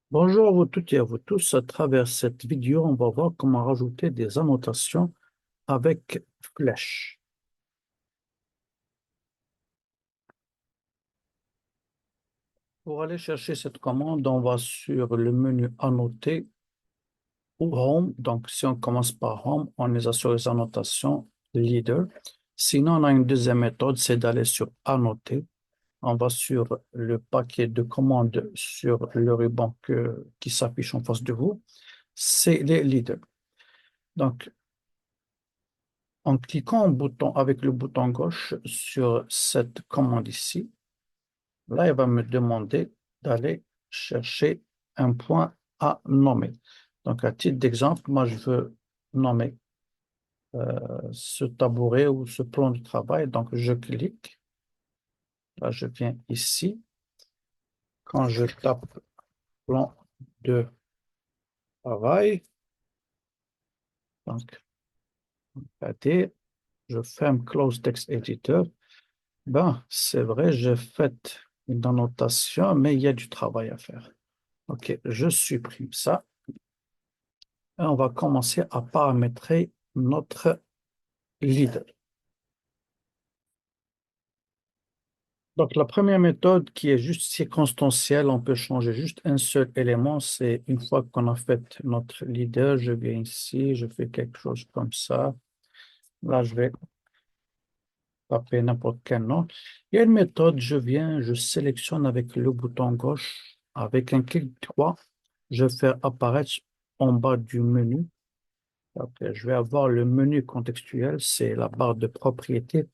Bonjour à vous toutes et à vous tous. À travers cette vidéo, on va voir comment rajouter des annotations avec flèche. Pour aller chercher cette commande, on va sur le menu Annoter ou Home. Donc, si on commence par Home, on est sur les annotations Leader. Sinon, on a une deuxième méthode, c'est d'aller sur Annoter. On va sur le paquet de commandes sur le ruban qui s'affiche en face de vous. C'est les leaders. Donc, en cliquant avec le bouton gauche sur cette commande ici, là, il va me demander d'aller chercher un point à nommer. Donc, à titre d'exemple, moi, je veux nommer ce tabouret ou ce plan de travail. Donc, je clique. Là, je viens ici. Quand je tape plan de travail, donc, regardez, je ferme Close Text Editor. Ben, c'est vrai, j'ai fait une annotation, mais il y a du travail à faire. OK, je supprime ça. Et on va commencer à paramétrer notre leader. Donc, la première méthode qui est juste circonstancielle, on peut changer juste un seul élément. C'est une fois qu'on a fait notre leader, je viens ici, je fais quelque chose comme ça. Là, je vais taper n'importe quel nom. Il y a une méthode, je viens, je sélectionne avec le bouton gauche, avec un clic droit, je fais apparaître en bas du menu. Donc, je vais avoir le menu contextuel, c'est la barre de propriété.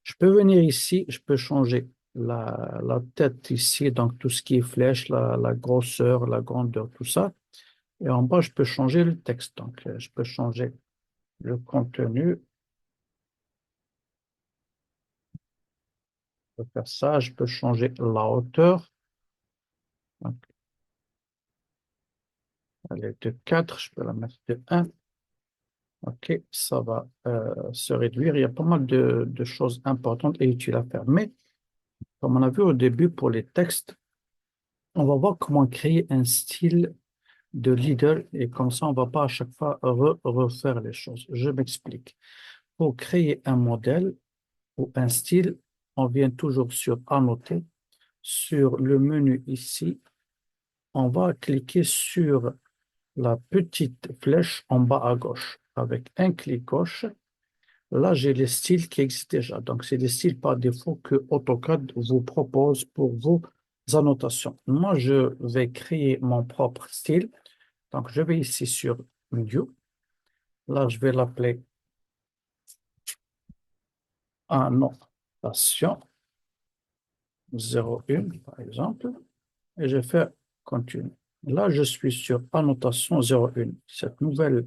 Je peux venir ici, je peux changer la tête ici, donc tout ce qui est flèche, la grosseur, la grandeur, tout ça. Et en bas, je peux changer le texte. Donc, je peux changer le contenu. Je peux faire ça. Je peux changer la hauteur. Donc, elle est de 4, je peux la mettre de 1. OK, ça va se réduire. Il y a pas mal de choses importantes et utiles à faire. Mais, comme on a vu au début pour les textes, on va voir comment créer un style de leader et comme ça, on ne va pas à chaque fois refaire les choses. Je m'explique. Pour créer un modèle ou un style, on vient toujours sur Annoter. Sur le menu ici, on va cliquer sur la petite flèche en bas à gauche. Avec un clic gauche, là, j'ai les styles qui existent déjà. Donc, c'est des styles par défaut que AutoCAD vous propose pour vos annotations. Moi, je vais créer mon propre style. Donc, je vais ici sur New. Là, je vais l'appeler annotation 01, par exemple, et je fais continue. Là, je suis sur annotation 01. Cette nouvelle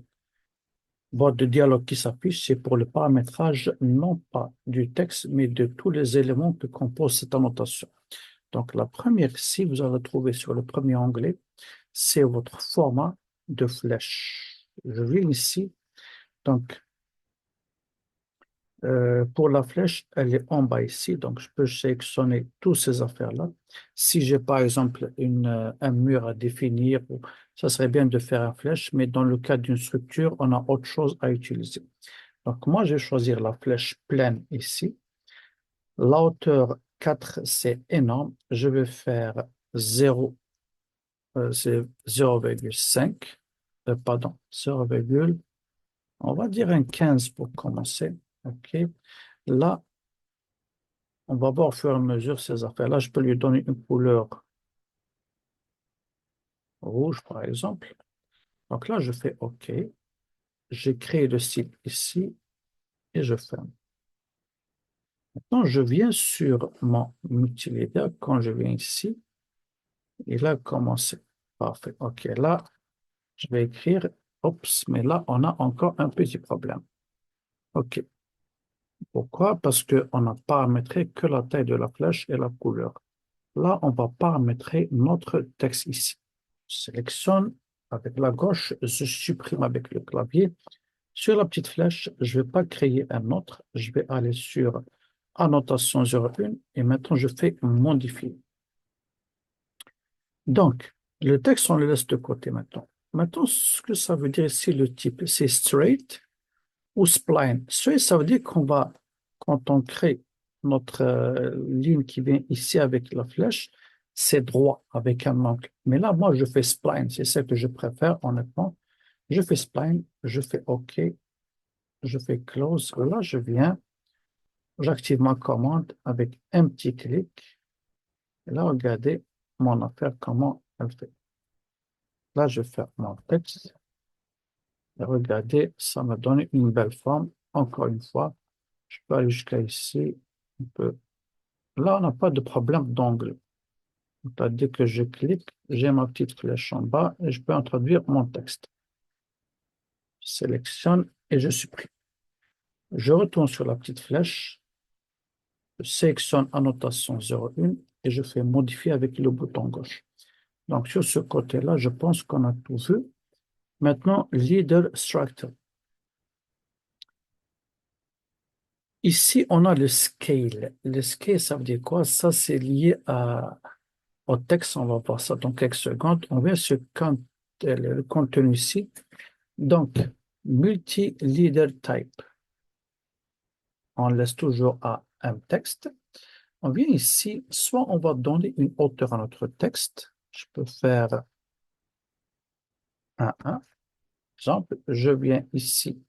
boîte de dialogue qui s'affiche, c'est pour le paramétrage non pas du texte, mais de tous les éléments que compose cette annotation. Donc, la première ici, vous allez trouver sur le premier onglet, c'est votre format de flèche. Je viens ici. Donc, pour la flèche, elle est en bas ici, donc je peux sélectionner toutes ces affaires-là. Si j'ai par exemple un mur à définir, ça serait bien de faire une flèche, mais dans le cas d'une structure, on a autre chose à utiliser. Donc moi, je vais choisir la flèche pleine ici. La hauteur 4, c'est énorme. Je vais faire 0, c'est 0,5, pardon, 0, on va dire un 15 pour commencer. OK. Là, on va voir au fur et à mesure ces affaires-là. Je peux lui donner une couleur rouge, par exemple. Donc là, je fais OK. J'ai créé le style ici et je ferme. Maintenant, je viens sur mon multimédia. Quand je viens ici, il a commencé. Parfait. OK, là, je vais écrire. Oups, mais là, on a encore un petit problème. OK. Pourquoi? Parce qu'on n'a paramétré que la taille de la flèche et la couleur. Là, on va paramétrer notre texte ici. Je sélectionne avec la gauche, je supprime avec le clavier. Sur la petite flèche, je ne vais pas créer un autre. Je vais aller sur annotation 01 et maintenant je fais modifier. Donc, Le texte, on le laisse de côté maintenant. Maintenant, ce que ça veut dire ici, le type, c'est straight ou spline. Straight, ça veut dire quand on crée notre ligne qui vient ici avec la flèche, c'est droit avec un angle. Mais là, moi, je fais spline. C'est ce que je préfère, honnêtement. Je fais spline, je fais OK, je fais close. Là, j'active ma commande avec un petit clic. Et là, regardez mon affaire, comment elle fait. Là, je fais mon texte. Et regardez, ça me donne une belle forme. Encore une fois, je peux aller jusqu'à ici. On peut... Là, on n'a pas de problème d'angle. Dès que je clique, j'ai ma petite flèche en bas et je peux introduire mon texte. Je sélectionne et je supprime. Je retourne sur la petite flèche, je sélectionne annotation 01 et je fais modifier avec le bouton gauche. Donc, sur ce côté-là, je pense qu'on a tout vu. Maintenant, leader structure. Ici, on a le scale. Le scale, ça veut dire quoi? Ça, c'est lié au texte. On va voir ça dans quelques secondes. On vient sur le contenu ici. Donc, multi-leader type. On laisse toujours à un texte. On vient ici, soit on va donner une hauteur à notre texte. Je peux faire un 1. Exemple, je viens ici,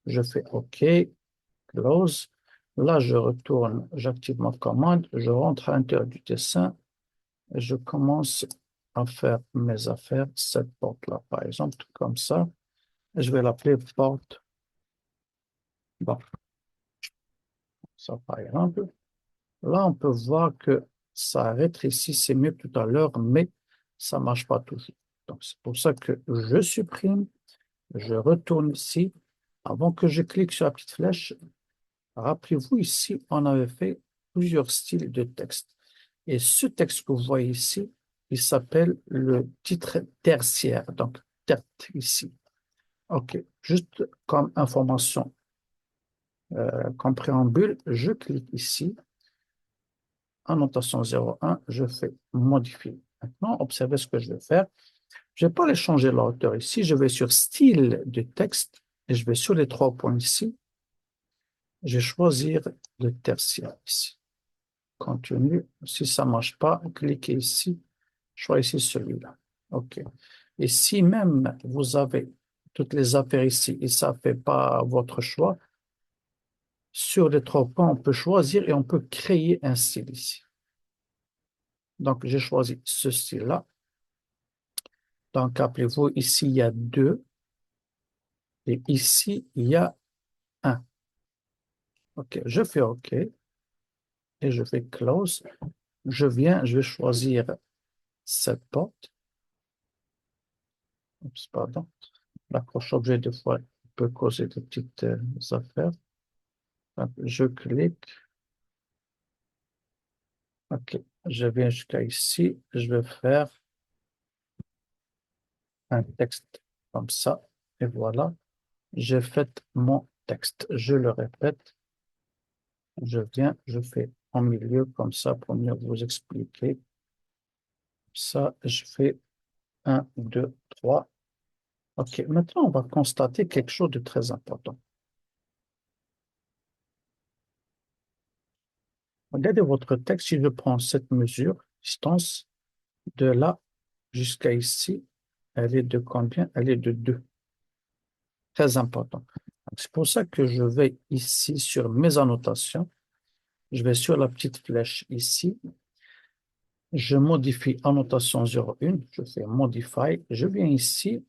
je fais OK, close. Là, je retourne, j'active ma commande, je rentre à l'intérieur du dessin et je commence à faire mes affaires. Cette porte-là, par exemple, comme ça. Et je vais l'appeler porte. Bon, ça, par exemple. Là, on peut voir que ça rétrécit, c'est mieux que tout à l'heure, mais ça ne marche pas toujours. Donc, c'est pour ça que je supprime, je retourne ici. Avant que je clique sur la petite flèche, rappelez-vous, ici, on avait fait plusieurs styles de texte. Et ce texte que vous voyez ici, il s'appelle le titre tertiaire, donc TERT ici. OK, juste comme information, comme préambule, je clique ici, annotation 01, je fais modifier. Maintenant, observez ce que je vais faire. Je ne vais pas aller changer la hauteur ici, je vais sur style de texte et je vais sur les 3 points ici. Je vais choisir le tertiaire ici. Continue. Si ça ne marche pas, cliquez ici, choisissez celui-là. OK. Et si même vous avez toutes les affaires ici et ça ne fait pas votre choix, sur les 3 points, on peut choisir et on peut créer un style ici. Donc, j'ai choisi ce style-là. Donc, appelez-vous, ici, il y a 2 et ici, il y a 1. OK, je fais OK et je fais close. Je vais choisir cette porte. Oups, pardon. L'accroche-objet, des fois, peut causer de petites affaires. Je clique. OK. Je viens jusqu'à ici. Je vais faire un texte comme ça. Et voilà. J'ai fait mon texte. Je le répète. Je viens, je fais en milieu comme ça pour mieux vous expliquer. Ça, je fais 1, 2, 3. OK. Maintenant, on va constater quelque chose de très important. Regardez votre texte. Si je prends cette mesure, distance, de là jusqu'à ici, elle est de combien? Elle est de 2. Très important. C'est pour ça que je vais ici sur mes annotations. Je vais sur la petite flèche ici. Je modifie annotation 01. Je fais Modify. Je viens ici.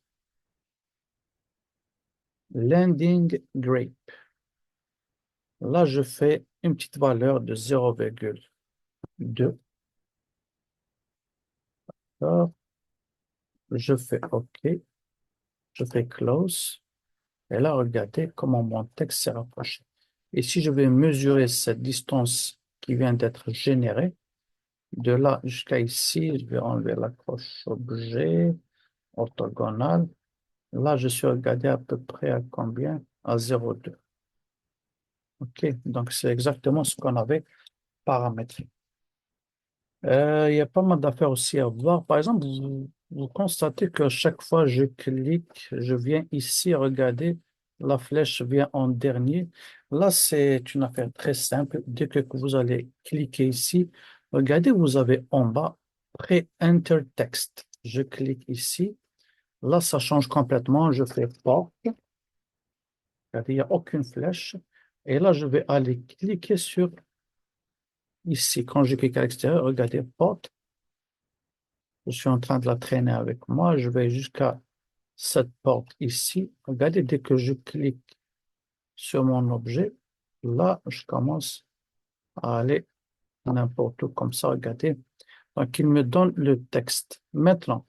Landing Grape. Là, je fais une petite valeur de 0,2. Je fais OK. Je fais Close. Et là, regardez comment mon texte s'est rapproché. Et si je vais mesurer cette distance qui vient d'être générée, de là jusqu'à ici, je vais enlever l'accroche objet, orthogonal. Là, je suis regardé à peu près à combien? À 0,2. OK, donc c'est exactement ce qu'on avait paramétré. Il y a pas mal d'affaires aussi à voir. Par exemple, Vous constatez que chaque fois je clique, je viens ici, regardez, la flèche vient en dernier. Là, c'est une affaire très simple. Dès que vous allez cliquer ici, regardez, vous avez en bas Pré-Enter Text. Je clique ici. Là, ça change complètement. Je fais Port. Regardez, il n'y a aucune flèche. Et là, je vais aller cliquer sur ici. Quand je clique à l'extérieur, regardez, Porte. Je suis en train de la traîner avec moi. Je vais jusqu'à cette porte ici. Regardez, dès que je clique sur mon objet, là, je commence à aller n'importe où comme ça. Regardez. Donc, il me donne le texte. Maintenant,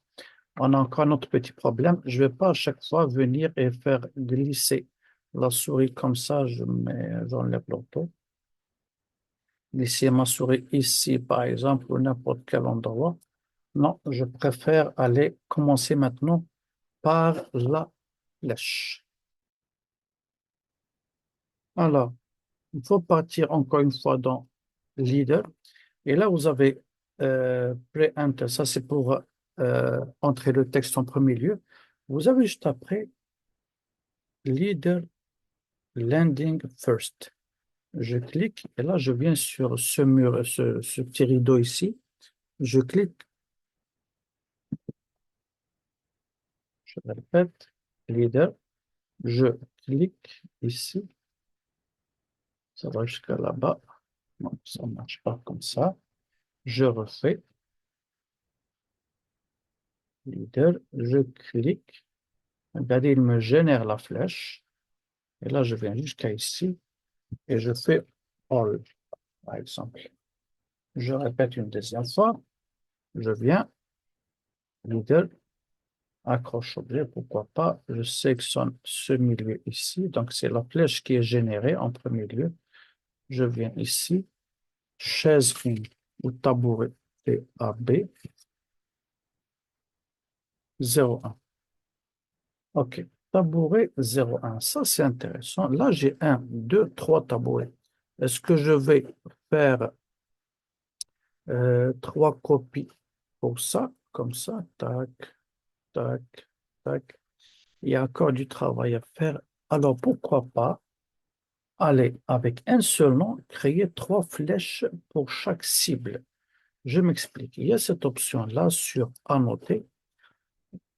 on a encore un autre petit problème. Je ne vais pas à chaque fois venir et faire glisser la souris comme ça. J'enlève l'auto. Glisser ma souris ici, par exemple, ou n'importe quel endroit. Non, je préfère aller commencer maintenant par la flèche. Alors, il faut partir encore une fois dans Leader. Et là, vous avez Pre-Enter. Ça, c'est pour entrer le texte en premier lieu. Vous avez juste après Leader Landing First. Je clique et là, je viens sur ce mur, ce petit rideau ici. Je clique, je répète, Leader. Je clique ici. Ça va jusqu'à là-bas. Non, ça ne marche pas comme ça. Je refais Leader. Je clique. Regardez, il me génère la flèche. Et là, je viens jusqu'à ici et je fais All, par exemple. Je répète une deuxième fois. Je viens, Leader, accroche objet, pourquoi pas. Je sélectionne ce milieu ici. Donc, c'est la flèche qui est générée en premier lieu. Je viens ici, chaise 1 ou tabouret TAB 01. OK. Tabouret 01. Ça, c'est intéressant. Là, j'ai un, deux, trois tabourets. Est-ce que je vais faire trois copies pour ça, comme ça, tac, tac, tac. Il y a encore du travail à faire. Alors, pourquoi pas aller avec un seul nom, créer trois flèches pour chaque cible. Je m'explique. Il y a cette option-là sur Annoter.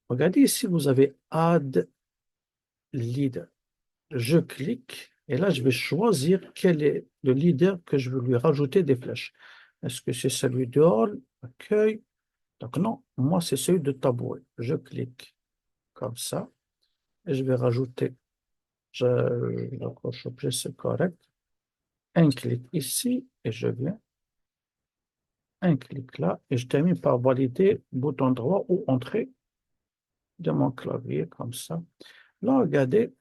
Regardez ici, vous avez Add Leader. Je clique et là, je vais choisir quel est le leader que je veux lui rajouter des flèches. Est-ce que c'est celui de All, Accueil? Donc non, moi, c'est celui de Tabouret. Je clique comme ça et je vais rajouter, j'accroche objet, c'est correct. Un clic ici et je viens. Un clic là et je termine par valider bouton droit ou entrée de mon clavier comme ça. Là, regardez,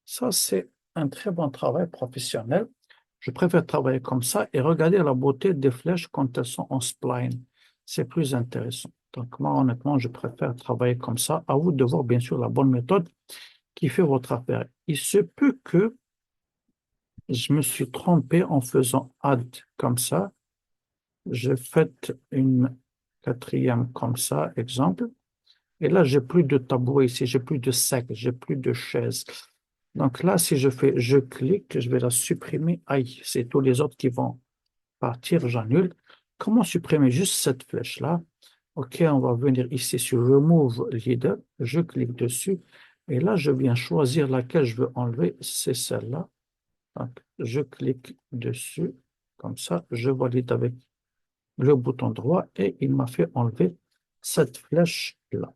ça c'est un très bon travail professionnel. Je préfère travailler comme ça et regarder la beauté des flèches quand elles sont en spline. C'est plus intéressant. Donc moi, honnêtement, je préfère travailler comme ça. À vous de voir, bien sûr, la bonne méthode qui fait votre affaire. Il se peut que je me suis trompé en faisant add comme ça. Je fais une quatrième comme ça, exemple. Et là, j'ai plus de tabouret ici, j'ai plus de sac, j'ai plus de chaise. Donc là, si je fais, je clique, je vais la supprimer. Aïe, c'est tous les autres qui vont partir, j'annule. Comment supprimer juste cette flèche-là? OK, on va venir ici sur Remove Leader. Je clique dessus. Et là, je viens choisir laquelle je veux enlever. C'est celle-là. Donc, je clique dessus. Comme ça, je valide avec le bouton droit et il m'a fait enlever cette flèche-là.